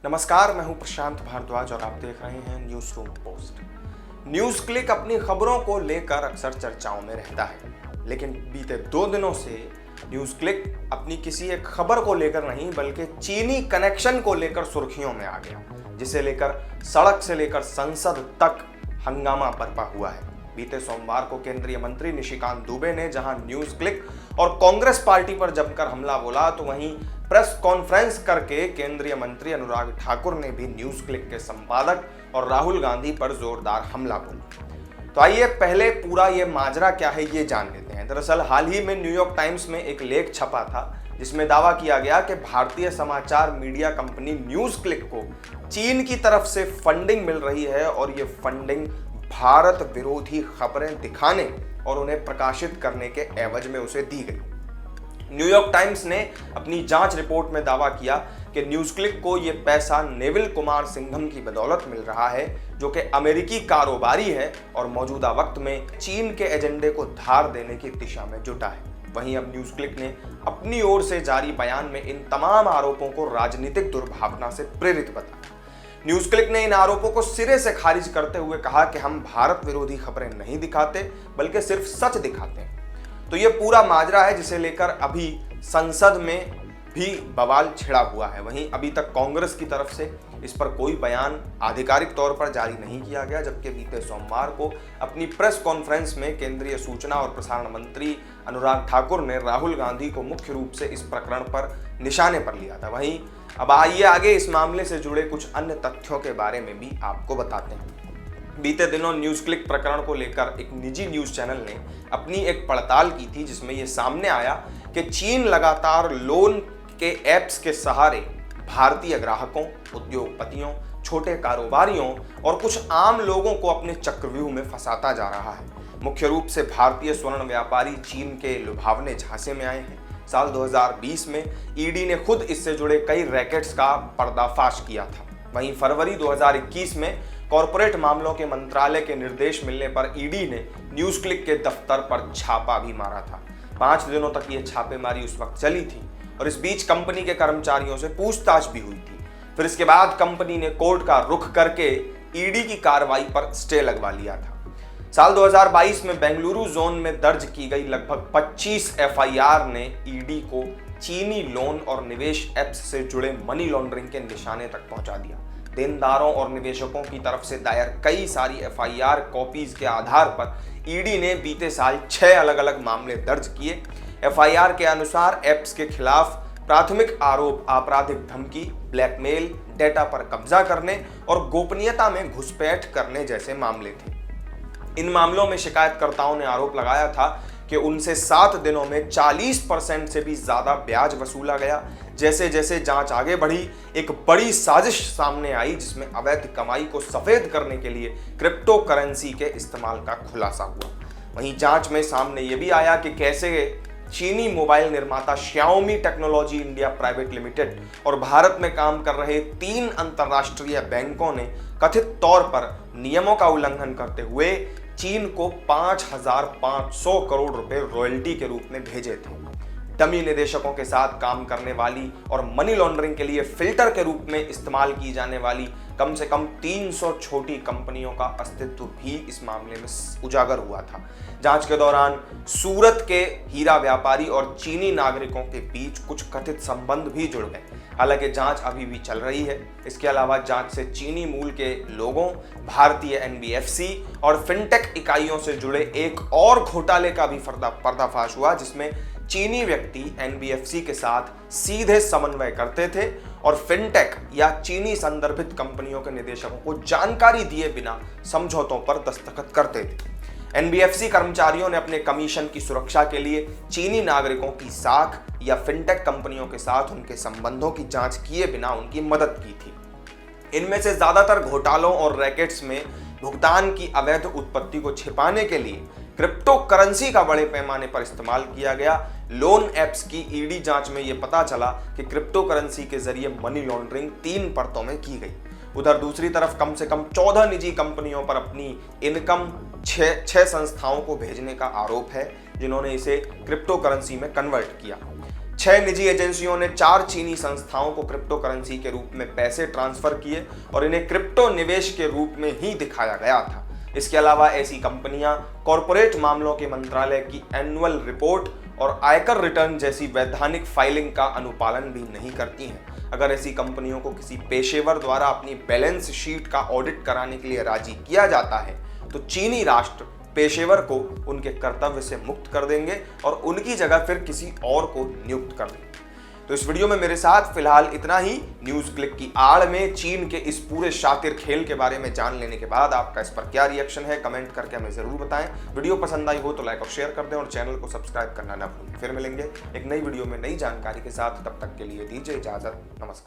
नमस्कार, मैं हूं प्रशांत भारद्वाज और आप देख रहे हैं news room post. News click अपनी खबरों को लेकर अक्सर चर्चाओं में रहता है, लेकिन बीते 2 दिनों से न्यूज क्लिक अपनी किसी एक खबर को लेकर नहीं बल्कि चीनी कनेक्शन को लेकर सुर्खियों में आ गया, जिसे लेकर सड़क से लेकर संसद तक हंगामा बरपा हुआ है। बीते सोमवार को केंद्रीय मंत्री निशिकांत दुबे ने जहां न्यूज क्लिक और कांग्रेस पार्टी पर जमकर हमला बोला, तो वहीं प्रेस कॉन्फ्रेंस करके केंद्रीय मंत्री अनुराग ठाकुर ने भी न्यूज क्लिक के संपादक और राहुल गांधी पर जोरदार हमला बोला। तो आइए पहले पूरा ये माजरा क्या है ये जान लेते हैं। दरअसल हाल ही में न्यूयॉर्क टाइम्स में एक लेख छपा था जिसमें दावा किया गया कि भारतीय समाचार मीडिया कंपनी न्यूज क्लिक को चीन की तरफ से फंडिंग मिल रही है और ये फंडिंग भारत विरोधी खबरें दिखाने और उन्हें प्रकाशित करने के एवज में उसे दी गई। न्यूयॉर्क टाइम्स ने अपनी जांच रिपोर्ट में दावा किया कि न्यूज क्लिक को यह पैसा नेविल कुमार सिंघम की बदौलत मिल रहा है, जो कि अमेरिकी कारोबारी है और मौजूदा वक्त में चीन के एजेंडे को धार देने की दिशा में जुटा है। वहीं अब न्यूज क्लिक ने अपनी ओर से जारी बयान में इन तमाम आरोपों को राजनीतिक दुर्भावना से प्रेरित बताया। न्यूज क्लिक ने इन आरोपों को सिरे से खारिज करते हुए कहा कि हम भारत विरोधी खबरें नहीं दिखाते बल्कि सिर्फ सच दिखाते हैं। तो ये पूरा माजरा है जिसे लेकर अभी संसद में भी बवाल छिड़ा हुआ है। वहीं अभी तक कांग्रेस की तरफ से इस पर कोई बयान आधिकारिक तौर पर जारी नहीं किया गया, जबकि बीते सोमवार को अपनी प्रेस कॉन्फ्रेंस में केंद्रीय सूचना और प्रसारण मंत्री अनुराग ठाकुर ने राहुल गांधी को मुख्य रूप से इस प्रकरण पर निशाने पर लिया था। वहीं अब आइए आगे इस मामले से जुड़े कुछ अन्य तथ्यों के बारे में भी आपको बताते हैं। बीते दिनों न्यूज क्लिक प्रकरण को लेकर एक निजी न्यूज चैनल ने अपनी एक पड़ताल की थी, जिसमें यह सामने आया कि चीन लगातार लोन के ऐप्स के सहारे भारतीय ग्राहकों, उद्योगपतियों, छोटे कारोबारियों और कुछ आम लोगों को अपने चक्रव्यूह में फंसाता जा रहा है। मुख्य रूप से भारतीय स्वर्ण व्यापारी चीन के लुभावने झांसे में आए हैं। साल 2020 में ईडी ने खुद इससे जुड़े कई रैकेट्स का पर्दाफाश किया था। वहीं फरवरी 2021 में कॉरपोरेट मामलों के मंत्रालय के निर्देश मिलने पर ईडी ने न्यूज क्लिक के दफ्तर पर छापा भी मारा था। 5 दिनों तक ये छापेमारी उस वक्त चली थी और इस बीच कंपनी के कर्मचारियों से पूछताछ भी हुई थी। फिर इसके बाद कंपनी ने कोर्ट का रुख करके ईडी की कार्रवाई पर स्टे लगवा लिया था। साल 2022 में बेंगलुरु जोन में दर्ज की गई लगभग 25 एफआईआर ने ईडी को चीनी लोन और निवेश ऐप्स से जुड़े मनी लॉन्ड्रिंग के निशाने तक पहुंचा दिया। देनदारों और निवेशकों की तरफ से दायर कई सारी एफआईआर कॉपीज के आधार पर ईडी ने बीते साल 6 अलग अलग मामले दर्ज किए। एफआईआर के अनुसार ऐप्स के खिलाफ प्राथमिक आरोप आपराधिक धमकी, ब्लैकमेल, डेटा पर कब्जा करने और गोपनीयता में घुसपैठ करने जैसे मामले थे। इन मामलों में शिकायतकर्ताओं ने आरोप लगाया था कि उनसे 7 दिनों में 40% से भी ज्यादा ब्याज वसूला गया। जैसे जैसे जांच आगे बढ़ी, एक बड़ी साजिश सामने आई जिसमें अवैध कमाई को सफेद करने के लिए क्रिप्टो करेंसी के इस्तेमाल का खुलासा हुआ। वहीं जांच में सामने यह भी आया कि कैसे चीनी मोबाइल निर्माता Xiaomi technology India private limited और भारत में काम कर रहे 3 अंतरराष्ट्रीय बैंकों ने कथित तौर पर नियमों का उल्लंघन करते हुए चीन को 5,500 करोड़ रुपए रॉयल्टी के रूप में भेजे थे। डमी निदेशकों के साथ काम करने वाली और मनी लॉन्ड्रिंग के लिए फिल्टर के रूप में इस्तेमाल की जाने वाली कम से कम 300 छोटी कंपनियों का अस्तित्व भी इस मामले में उजागर हुआ था। जांच के दौरान सूरत के हीरा व्यापारी और चीनी नागरिकों के बीच कुछ कथित संबंध भी जुड़ गए। हालांकि जांच अभी भी चल रही है। इसके अलावा जांच से चीनी मूल के लोगों, भारतीय एनबीएफसी और फिनटेक इकाइयों से जुड़े एक और घोटाले का भी पर्दाफाश हुआ, जिसमें चीनी व्यक्ति एनबीएफसी के साथ सीधे समन्वय करते थे और फिनटेक या चीनी संदर्भित कंपनियों के निदेशकों को जानकारी दिए बिना समझौतों पर दस्तखत करते थे। एनबीएफसी कर्मचारियों ने अपने कमीशन की सुरक्षा के लिए चीनी नागरिकों की साख या फिनटेक कंपनियों के साथ उनके संबंधों की जांच किए बिना उनकी मदद की थी। इनमें से ज्यादातर घोटालों और रैकेट्स में भुगतान की अवैध उत्पत्ति को छिपाने के लिए क्रिप्टो करेंसी का बड़े पैमाने पर इस्तेमाल किया गया। लोन ऐप्स की ईडी जांच में यह पता चला कि क्रिप्टो करेंसी के जरिए मनी लॉन्ड्रिंग 3 परतों में की गई। उधर दूसरी तरफ कम से कम 14 निजी कंपनियों पर अपनी इनकम 6 संस्थाओं को भेजने का आरोप है, जिन्होंने इसे क्रिप्टो करेंसी में कन्वर्ट किया। 6 निजी एजेंसियों ने 4 चीनी संस्थाओं को क्रिप्टो करेंसी के रूप में पैसे ट्रांसफर किए और इन्हें क्रिप्टो निवेश के रूप में ही दिखाया गया था। इसके अलावा ऐसी कंपनियां कॉरपोरेट मामलों के मंत्रालय की एनुअल रिपोर्ट और आयकर रिटर्न जैसी वैधानिक फाइलिंग का अनुपालन भी नहीं करती हैं। अगर ऐसी कंपनियों को किसी पेशेवर द्वारा अपनी बैलेंस शीट का ऑडिट कराने के लिए राजी किया जाता है तो चीनी राष्ट्र पेशेवर को उनके कर्तव्य से मुक्त कर देंगे और उनकी जगह फिर किसी और को नियुक्त कर देंगे। तो इस वीडियो में मेरे साथ फिलहाल इतना ही। न्यूज़ क्लिक की आड़ में चीन के इस पूरे शातिर खेल के बारे में जान लेने के बाद आपका इस पर क्या रिएक्शन है, कमेंट करके हमें जरूर बताएं। वीडियो पसंद आई हो तो लाइक और शेयर कर दें और चैनल को सब्सक्राइब करना ना भूलें। फिर मिलेंगे एक नई वीडियो में नई जानकारी के साथ, तब तक के लिए दीजिए इजाजत। नमस्कार।